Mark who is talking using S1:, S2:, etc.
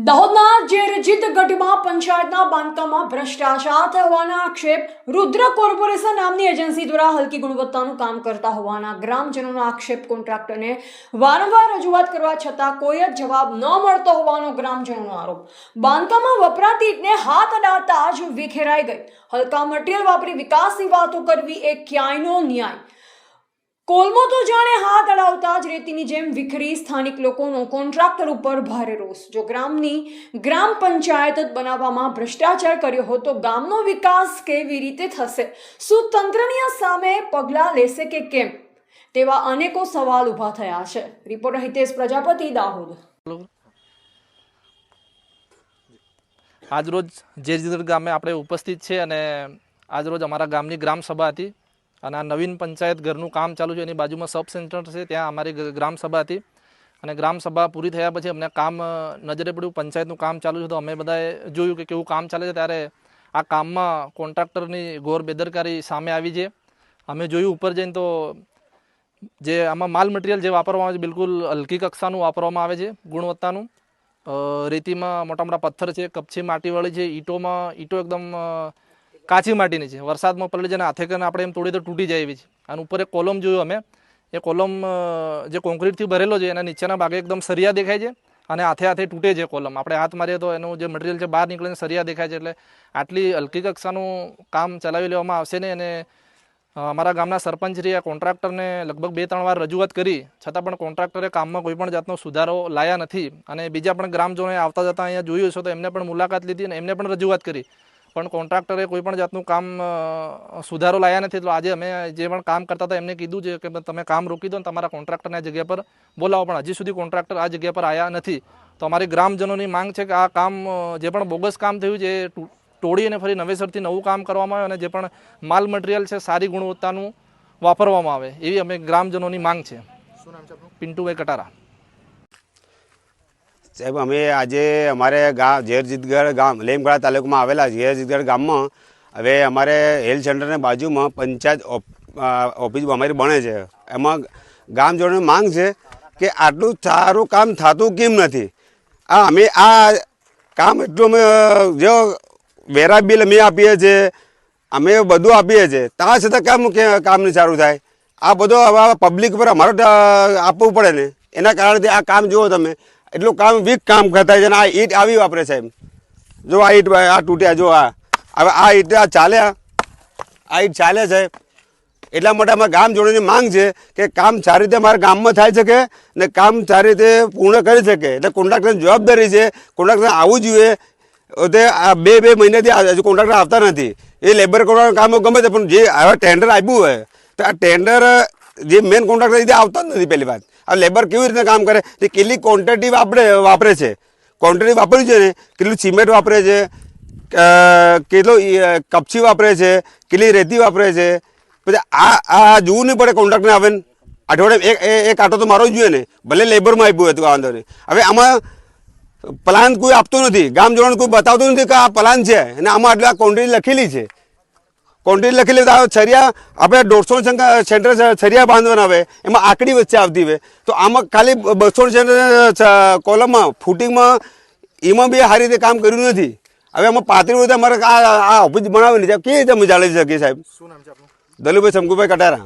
S1: દાહોદના જેરજીત ગઢમાં પંચાયતના બાંધકામમાં ભ્રષ્ટાચાર હોવાના આક્ષેપ રુદ્ર કોર્પોરેશન નામની એજન્સી દ્વારા હલકી ગુણવત્તાનું કામ કરતા હોવાના ગ્રામજનોનો આક્ષેપ કોન્ટ્રાક્ટરને વારંવાર રજૂઆત કરવા છતાં કોઈ જ જવાબ ન મળતો હોવાનો ગ્રામજનોનો આરોપ। બાંધકામમાં વપરાતી ઈંટને હાથ અડાડતા જ વિખેરાઈ ગઈ। હલકા મટીરીયલ વાપરી વિકાસની વાતો કરવી એ ક્યાંયનો ન્યાય। કોલમો તો જાણે હાથ અડાવતા જ રેતીની જેમ વિખરી। સ્થાનિક લોકોનો કોન્ટ્રાક્ટર ઉપર ભારે રોષ। જો ગ્રામ પંચાયત બનાવવામાં ભ્રષ્ટાચાર કર્યો હોય તો ગામનો વિકાસ કેવી રીતે થશે? શું તંત્રની સામે પગલાં લેશે કે કેમ? તેવા અનેકો સવાલ ઊભા થયા છે। રિપોર્ટર હિતેશ પ્રજાપતિ, દાહોદ।
S2: આજરોજ જેરજીત ગામે આપણે ઉપસ્થિત છે અને આજરોજ અમારા ગામની ગ્રામ સભા હતી અને આ નવીન પંચાયત ઘરનું કામ ચાલુ છે, એની બાજુમાં સબ સેન્ટર છે, ત્યાં અમારી ગ્રામ સભા હતી અને ગ્રામ સભા પૂરી થયા પછી અમને કામ નજરે પડ્યું, પંચાયતનું કામ ચાલુ છે, તો અમે બધાએ જોયું કે કેવું કામ ચાલે છે। ત્યારે આ કામમાં કોન્ટ્રાક્ટરની ઘોર બેદરકારી સામે આવી છે। અમે જોયું ઉપર જઈને તો જે આમાં માલ મટીરિયલ જે વાપરવામાં આવે છે બિલકુલ હલકી કક્ષાનું વાપરવામાં આવે છે, ગુણવત્તાનું। રેતીમાં મોટા મોટા પથ્થર છે, કપચી માટીવાળી છે, ઈંટો એકદમ કાચી માટીની છે, વરસાદમાં પલળી જાય હાથે કરીને આપણે એમ તોડી તો તૂટી જાય એવી છે। અને ઉપર એક કોલમ જોયું અમે, એ કોલમ જે કોન્ક્રીટથી ભરેલો છે એના નીચેના ભાગે એકદમ સરિયા દેખાય છે અને હાથે તૂટે છે કોલમ। આપણે હાથ મારીએ તો એનું જે મટીરિયલ છે બહાર નીકળીને સરિયા દેખાય છે। એટલે આટલી હલકી કક્ષાનું કામ ચલાવી લેવામાં આવશે ને। અને અમારા ગામના સરપંચશ્રીએ કોન્ટ્રાક્ટરને લગભગ 2-3 વાર રજૂઆત કરી, છતાં પણ કોન્ટ્રાક્ટરે કામમાં કોઈ પણ જાતનો સુધારો લાયા નથી। અને બીજા પણ ગ્રામજનોએ આવતા જતાં અહીંયા જોયું છે તો એમને પણ મુલાકાત લીધી અને એમને પણ રજૂઆત કરી, પણ કોન્ટ્રાક્ટરે કોઈ પણ જાતનું કામ સુધારો લાયા નથી। તો આજે અમે જે પણ કામ કરતા હતા એમને કીધું છે કે તમે કામ રોકી દો અને તમારા કોન્ટ્રાક્ટરને આ જગ્યા પર બોલાવો, પણ હજી સુધી કોન્ટ્રાક્ટર આ જગ્યા પર આવ્યા નથી। તો અમારી ગ્રામજનોની માંગ છે કે આ કામ જે પણ બોગસ કામ થયું છે એ તોડી અને ફરી નવેસરથી નવું કામ કરવામાં આવે અને જે પણ માલ મટીરિયલ છે સારી ગુણવત્તાનું વાપરવામાં આવે, એવી અમે ગ્રામજનોની માંગ છે। શું નામ છે આપનું? પિન્ટુભાઈ કટારા।
S3: સાહેબ, અમે આજે અમારે જેરજીતગઢ ગામ લેમગડા તાલુકામાં આવેલા જેરજીતગઢ ગામમાં હવે અમારે હેલ્થ સેન્ટરની બાજુમાં પંચાયત ઓફિસ અમારી બને છે। એમાં ગામજનોની માંગ છે કે આટલું સારું કામ થતું કેમ નથી? અમે આ કામ એટલું અમે જો વેરા બિલ અમે આપીએ છીએ, અમે બધું આપીએ છીએ, ત્યાં છતાં કામ નહીં સારું થાય? આ બધો પબ્લિક પર અમારે આપવું પડે ને, એના કારણથી આ કામ જુઓ તમે, એટલું કામ વીક કામ કરતા છે। અને આ ઈંટ આવી વાપરે સાહેબ, જો આ ઈંટ આ તૂટ્યા, જો હવે આ ઈંટ ઈંટ ચાલે છે। એટલા માટે અમારા ગામજનોની માંગ છે કે કામ સારી રીતે અમારા ગામમાં થઈ શકે ને કામ સારી રીતે પૂર્ણ કરી શકે। એટલે કોન્ટ્રાક્ટરની જવાબદારી છે, કોન્ટ્રાક્ટર આવવું જોઈએ। તે આ 2 મહિનાથી હજુ કોન્ટ્રાક્ટર આવતા નથી। એ લેબર કરવાનું કામ ગમે છે, પણ જે હવે ટેન્ડર આપ્યું હોય તો આ ટેન્ડર જે મેન કોન્ટ્રાક્ટર આવતા જ નથી। પહેલી વાત, આ લેબર કેવી રીતે કામ કરે? તે કેટલી ક્વોન્ટિટી વાપરે છે, ક્વોન્ટિટી વાપરી છે ને, કેટલું સિમેન્ટ વાપરે છે, કેટલો કપચી વાપરે છે, કેટલી રેતી વાપરે છે। પછી આ જોવું નહીં પડે કોન્ટ્રાક્ટને આવે ને અઠવાડિયે એક આટો તો મારો જ જોઈએ ને, ભલે લેબરમાં આપ્યું હોય તો વાંધો નહીં। હવે આમાં પ્લાન કોઈ આપતું નથી, ગામજનોને કોઈ બતાવતું નથી કે આ પ્લાન છે અને આમાં આટલી આ ક્વોન્ટિટી લખેલી છે। ક્વોન્ટિટી લખેલી તો છરિયા આપણે 150 સેન્ટર છરિયા બાંધવાના આવે, એમાં આકડી વચ્ચે આવતી હોય, તો આમાં ખાલી 200 સેન્ટર કોલમમાં ફૂટિંગમાં એમાં બી સારી રીતે કામ કર્યું નથી। હવે આમાં 35 રીતે અમારે આ ઓફિસ બનાવેલી છે, કેવી રીતે અમે જાણી શકીએ સાહેબ?
S2: શું નામ છે આપનું?
S3: દલુભાઈ શંકુભાઈ કટારા।